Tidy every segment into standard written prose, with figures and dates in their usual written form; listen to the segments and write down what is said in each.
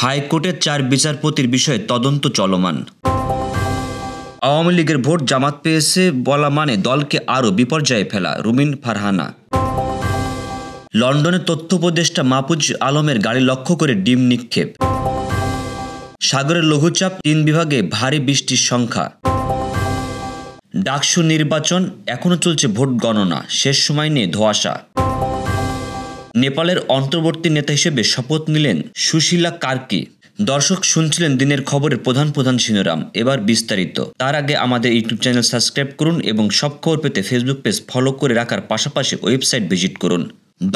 হাইকোর্টের ৪ বিচারপতির বিষয়ে তদন্ত চলমান। আওয়ামী লীগের ভোট জামাত পেয়েছে বলা মানে দলকে আরও বিপর্যয়ে ফেলা, রুমিন ফারহানা। লন্ডনের তথ্য উপদেষ্টা মাহফুজ আলমের গাড়ি লক্ষ্য করে ডিম নিক্ষেপ। সাগরের লঘুচাপ ৩ বিভাগে ভারী বৃষ্টির সংখ্যা। ডাকসু নির্বাচন, এখনও চলছে ভোট গণনা, শেষ সময় নিয়ে ধোঁয়াশা। নেপালের অন্তর্বর্তী নেতা হিসেবে শপথ নিলেন সুশীলা কার্কি। দর্শক শুনছিলেন দিনের খবরের প্রধান শিরোনাম, এবার বিস্তারিত। তার আগে আমাদের ইউটিউব চ্যানেল সাবস্ক্রাইব করুন এবং সব খবর পেতে ফেসবুক পেজ ফলো করে রাখার পাশাপাশি ওয়েবসাইট ভিজিট করুন।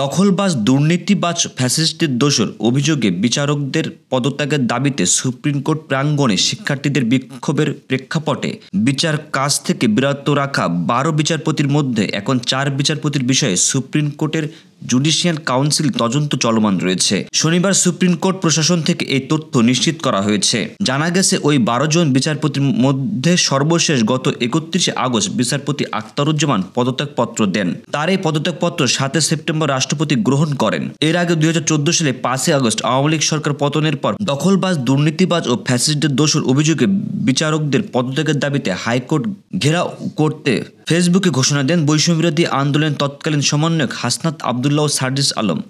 দখলবাজ, দুর্নীতিবাজ, ফ্যাসিস্টের দোষর অভিযোগে বিচারকদের পদত্যাগের দাবিতে সুপ্রিম কোর্ট প্রাঙ্গণে শিক্ষার্থীদের বিক্ষোভের প্রেক্ষাপটে বিচার কাজ থেকে বিরত রাখা ১২ বিচারপতির মধ্যে এখন ৪ বিচারপতির বিষয়ে সুপ্রিম কোর্টের জুডিশিয়াল কাউন্সিল তদন্ত চলমান রয়েছে। শনিবার সুপ্রিম কোর্ট প্রশাসন থেকে এই তথ্য নিশ্চিত করা হয়েছে। জানা গেছে, ওই ১২ জন বিচারপতির মধ্যে সর্বশেষ গত ৩১ আগস্ট বিচারপতি আখতারুজ্জামান পদত্যাগপত্র দেন। তার এই পদত্যাগপত্র ৭ সেপ্টেম্বর রাষ্ট্রপতি গ্রহণ করেন। এর আগে ২০১৪ সালে ৫ আগস্ট আওয়ামী লীগ সরকার পতনের পর দখলবাজ, দুর্নীতিবাজ ও ফ্যাসিস্টদের দোষর অভিযোগে বিচারকদের পদত্যাগের দাবিতে হাইকোর্ট ঘেরাও করতে ফেসবুকে ঘোষণা দেন বৈষম্যবিরোধী আন্দোলনের তৎকালীন সমন্বয়ক হাসনাত আবদুল্লাহ ও সার্জিস আলম,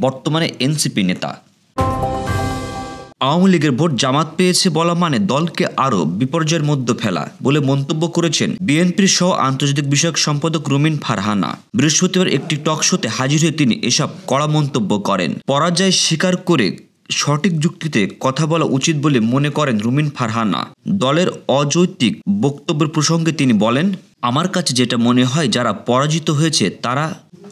বর্তমানে এনসিপি নেতা। আওয়ামী লীগের ভোট জামাত পেয়েছে বলা মানে দলকে আরও বিপর্যয়ের মধ্যে ফেলা বলে মন্তব্য করেছেন বিএনপির সহ আন্তর্জাতিক বিষয়ক সম্পাদক রুমিন ফারহানা। বৃহস্পতিবার একটি টক শোতে হাজির হয়ে তিনি এসব কড়া মন্তব্য করেন। পরাজয় স্বীকার করে সঠিক যুক্তিতে কথা বলা উচিত বলে মনে করেন রুমিন ফারহানা। দলের অযৌক্তিক বক্তব্যের প্রসঙ্গে তিনি বলেন, আমার কাছে যেটা মনে হয়, যারা পরাজিত হয়েছে তারা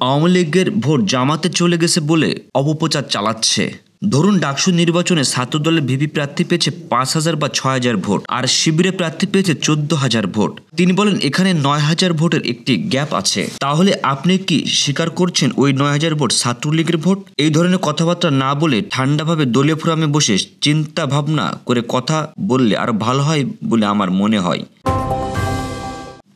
আওয়ামী লীগের ভোট জামাতে চলে গেছে বলে অপপ্রচার চালাচ্ছে। ধরুন, ডাকসু নির্বাচনে ছাত্রদলের ভিপি প্রার্থী পেয়েছে ৫,০০০ বা ৬,০০০ ভোট, আর শিবিরে প্রার্থী পেয়েছে ১৪,০০০ ভোট। তিনি বলেন, এখানে ৯,০০০ ভোটের একটি গ্যাপ আছে। তাহলে আপনি কি স্বীকার করছেন ওই ৯,০০০ ভোট ছাত্রলীগের ভোট? এই ধরনের কথাবার্তা না বলে ঠান্ডাভাবে দলীয় ফোরামে বসে চিন্তা ভাবনা করে কথা বললে আরো ভালো হয় বলে আমার মনে হয়।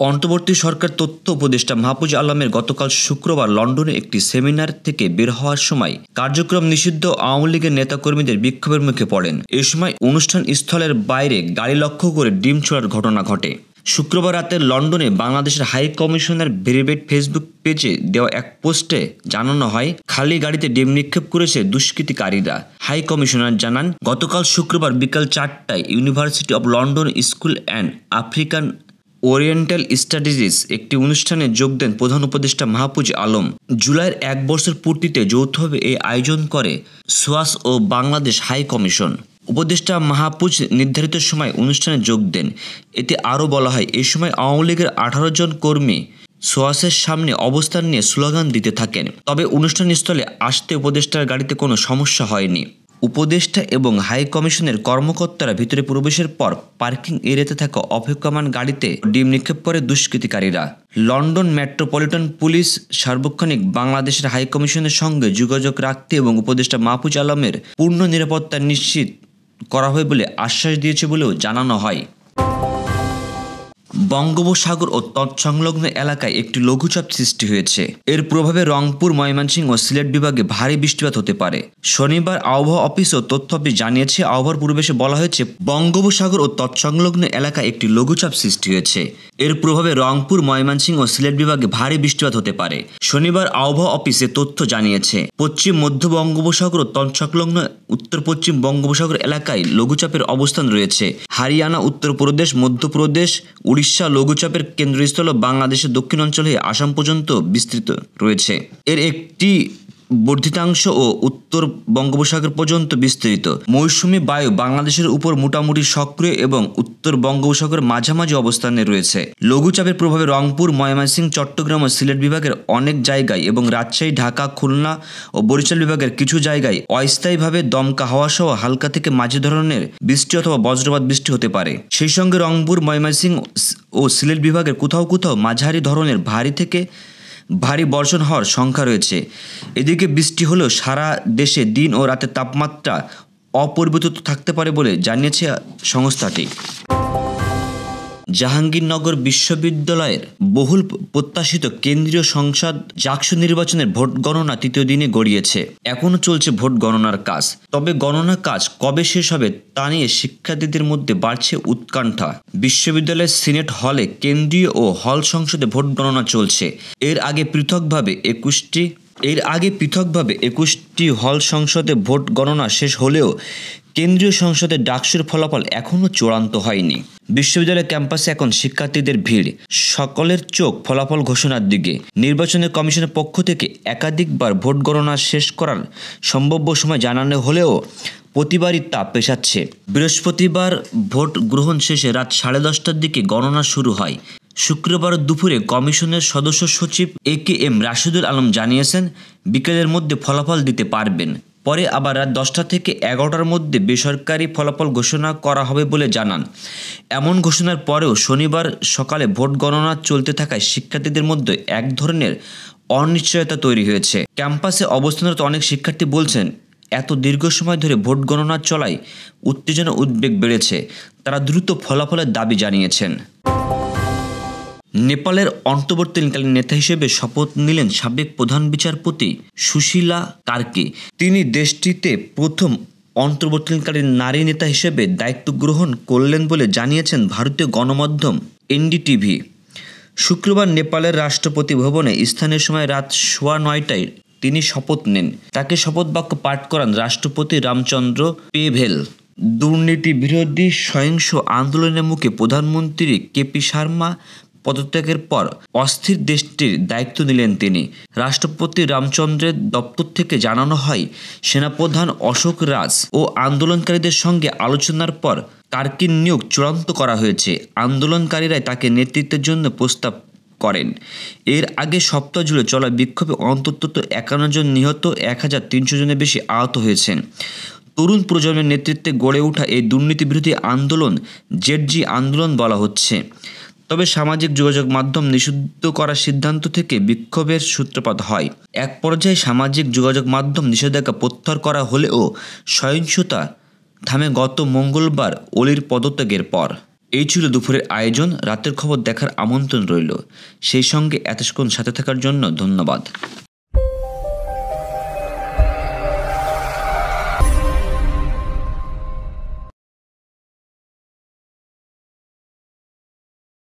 অন্তর্বর্তী সরকার তথ্য উপদেষ্টা মাহফুজ আলমের গতকাল শুক্রবার লন্ডনে একটি সেমিনার থেকে বের হওয়ার সময় কার্যক্রম নিষিদ্ধ আওয়ামী লীগের নেতাকর্মীদের বিক্ষোভের মুখে পড়েন। এ সময় অনুষ্ঠান স্থলের বাইরে গাড়ি লক্ষ্য করে ডিম ছোড়ার ঘটনা ঘটে। শুক্রবার রাতে লন্ডনে বাংলাদেশের হাই কমিশনার ভেরিফাইড ফেসবুক পেজে দেওয়া এক পোস্টে জানানো হয়, খালি গাড়িতে ডিম নিক্ষেপ করেছে দুষ্কৃতিকারীরা। হাই কমিশনার জানান, গতকাল শুক্রবার বিকাল ৪টায় university of London school and African oriental studies একটি অনুষ্ঠানে যোগ দেন প্রধান উপদেষ্টা মাহফুজ আলম। জুলাইয়ের ১ বছর পূর্তিতে যৌথভাবে এই আয়োজন করে সোয়াস ও বাংলাদেশ হাই কমিশন। উপদেষ্টা মাহফুজ নির্ধারিত সময় অনুষ্ঠানে যোগ দেন। এতে আরও বলা হয়, এই সময় আওয়ামী লীগের ১৮ জন কর্মী সোয়াসের সামনে অবস্থান নিয়ে স্লোগান দিতে থাকেন। তবে অনুষ্ঠানস্থলে আসতে উপদেষ্টার গাড়িতে কোনো সমস্যা হয়নি। উপদেষ্টা এবং হাই কমিশনের কর্মকর্তারা ভিতরে প্রবেশের পর পার্কিং এরিয়াতে থাকা অপেক্ষমান গাড়িতে ডিম নিক্ষেপ করে দুষ্কৃতিকারীরা। লন্ডন মেট্রোপলিটন পুলিশ সার্বক্ষণিক বাংলাদেশের হাই কমিশনের সঙ্গে যোগাযোগ রাখতে এবং উপদেষ্টা মাহফুজ আলমের পূর্ণ নিরাপত্তা নিশ্চিত করা হবে বলে আশ্বাস দিয়েছে বলেও জানানো হয়। বঙ্গোপসাগর ও তৎসংলগ্ন এলাকায় একটি লঘুচাপ সৃষ্টি হয়েছে। এর প্রভাবে রংপুর, ময়মনসিংহ ও সিলেট বিভাগে ভারী বৃষ্টিপাত হতে পারে। শনিবার আবহাওয়া অফিস ও তথ্য অফিস জানিয়েছে, আবহাওয়ার পূর্বাভাসে বলা হয়েছে, বঙ্গোপসাগর ও তৎসংলগ্ন এলাকায় একটি লঘুচাপ সৃষ্টি হয়েছে। এর প্রভাবে রংপুর, ময়মনসিংহ ও সিলেট বিভাগে ভারী বৃষ্টিপাত হতে পারে। শনিবার আবহাওয়া অফিসে তথ্য জানিয়েছে, পশ্চিম মধ্য বঙ্গোপসাগর ও তৎসংলগ্ন উত্তর পশ্চিম বঙ্গোপসাগর এলাকায় লঘুচাপের অবস্থান রয়েছে। হরিয়ানা, উত্তরপ্রদেশ, মধ্যপ্রদেশ, উড়িষ্যা লঘুচাপের কেন্দ্রস্থল বাংলাদেশের দক্ষিণ অঞ্চল হয়ে আসাম পর্যন্ত বিস্তৃত রয়েছে। এর একটি বর্ধিতাংশ ও উত্তর বঙ্গোপসাগর পর্যন্ত বিস্তৃত। মৌসুমী বায়ু বাংলাদেশের উপর মোটামুটি সক্রিয় এবং উত্তর বঙ্গোপসাগরের মাঝামাঝি অবস্থানে রয়েছে। লঘুচাপের প্রভাবে রংপুর, ময়মনসিংহ, চট্টগ্রাম ও সিলেট বিভাগের অনেক জায়গায় এবং রাজশাহী, ঢাকা, খুলনা ও বরিশাল বিভাগের কিছু জায়গায় অস্থায়ীভাবে দমকা হাওয়া সহ হালকা থেকে মাঝারি ধরনের বৃষ্টি অথবা বজ্রপাত বৃষ্টি হতে পারে। সেই সঙ্গে রংপুর, ময়মনসিংহ ও সিলেট বিভাগের কোথাও কোথাও মাঝারি ধরনের ভারী থেকে ভারী বর্ষণ হওয়ার সংখ্যা রয়েছে। এদিকে বৃষ্টি হলেও সারা দেশে দিন ও রাতের তাপমাত্রা অপরিবর্তিত থাকতে পারে বলে জানিয়েছে সংস্থাটি। জাহাঙ্গীরনগর বিশ্ববিদ্যালয়ের বহুল প্রত্যাশিত কেন্দ্রীয় সংসদ জাকসু নির্বাচনের ভোট গণনা তৃতীয় দিনে গড়িয়েছে। এখনও চলছে ভোট গণনার কাজ। তবে গণনা কাজ কবে শেষ হবে তা নিয়ে শিক্ষার্থীদের মধ্যে বাড়ছে উৎকণ্ঠা। বিশ্ববিদ্যালয়ের সিনেট হলে কেন্দ্রীয় ও হল সংসদে ভোট গণনা চলছে। এর আগে পৃথকভাবে 21টি হল সংসদে ভোট গণনা শেষ হলেও কেন্দ্রীয় সংসদে ডাকসুর ফলাফল এখনও চূড়ান্ত হয়নি। বিশ্ববিদ্যালয় ক্যাম্পাসে এখন শিক্ষার্থীদের ভিড়, সকলের চোখ ফলাফল ঘোষণার দিকে। নির্বাচন কমিশনের পক্ষ থেকে একাধিকবার ভোট গণনা শেষ করার সম্ভাব্য সময় জানানো হলেও প্রতিবারই তা পেছাচ্ছে। বৃহস্পতিবার ভোট গ্রহণ শেষে রাত 10:30টার দিকে গণনা শুরু হয়। শুক্রবার দুপুরে কমিশনের সদস্য সচিব AKM রাশিদুল আলম জানিয়েছেন বিকেলের মধ্যে ফলাফল দিতে পারবেন। পরে আবার রাত 10টা থেকে 11টার মধ্যে বেসরকারি ফলাফল ঘোষণা করা হবে বলে জানান। এমন ঘোষণার পরেও শনিবার সকালে ভোট গণনা চলতে থাকায় শিক্ষার্থীদের মধ্যে এক ধরনের অনিশ্চয়তা তৈরি হয়েছে। ক্যাম্পাসে অবস্থানরত অনেক শিক্ষার্থী বলছেন এত দীর্ঘ সময় ধরে ভোট গণনা চলায় উত্তেজনা উদ্বেগ বেড়েছে। তারা দ্রুত ফলাফলের দাবি জানিয়েছেন। নেপালের অন্তর্বর্তীকালীন নেতা হিসেবে শপথ নিলেন সাবেক প্রধান বিচারপতি সুশীলা কার্কি। তিনি দেশটিতে প্রথম অন্তর্বর্তীকালীন নারী নেতা হিসেবে দায়িত্ব গ্রহণ করলেন বলে জানিয়েছেন ভারতীয় গণমাধ্যম NDTV। শুক্রবার নেপালের রাষ্ট্রপতি ভবনে স্থানীয় সময় রাত 9:15টায় তিনি শপথ নেন। তাকে শপথ বাক্য পাঠ করান রাষ্ট্রপতি রামচন্দ্র পেভেল। দুর্নীতি বিরোধী সহিংস আন্দোলনের মুখে প্রধানমন্ত্রী KP শর্মা পদত্যাগের পর অস্থির দেশটির দায়িত্ব নিলেন তিনি। রাষ্ট্রপতি রামচন্দ্রের দপ্তর থেকে জানানো হয় সেনাপ্রধান অশোক রাজ ও আন্দোলনকারীদের সঙ্গে আলোচনার পর কার্কির নিয়োগ চূড়ান্ত করা হয়েছে। আন্দোলনকারীরাই তাকে নেতৃত্বের জন্য প্রস্তাব করেন। এর আগে সপ্তাহ জুড়ে চলা বিক্ষোভে অন্তত 51 জন নিহত, 1300 জনের বেশি আহত হয়েছেন। তরুণ প্রজন্মের নেতৃত্বে গড়ে ওঠা এই দুর্নীতি বিরোধী আন্দোলন ZG আন্দোলন বলা হচ্ছে। তবে সামাজিক যোগাযোগ মাধ্যম নিষিদ্ধ করার সিদ্ধান্ত থেকে বিক্ষোভের সূত্রপাত হয়। এক পর্যায়ে সামাজিক যোগাযোগ মাধ্যম নিষেধাজ্ঞা প্রত্যাহার করা হলেও সহিংসতা থামে গত মঙ্গলবার অলির পদত্যাগের পর। এই ছিল দুপুরের আয়োজন। রাতের খবর দেখার আমন্ত্রণ রইল। সেই সঙ্গে এতক্ষণ সাথে থাকার জন্য ধন্যবাদ।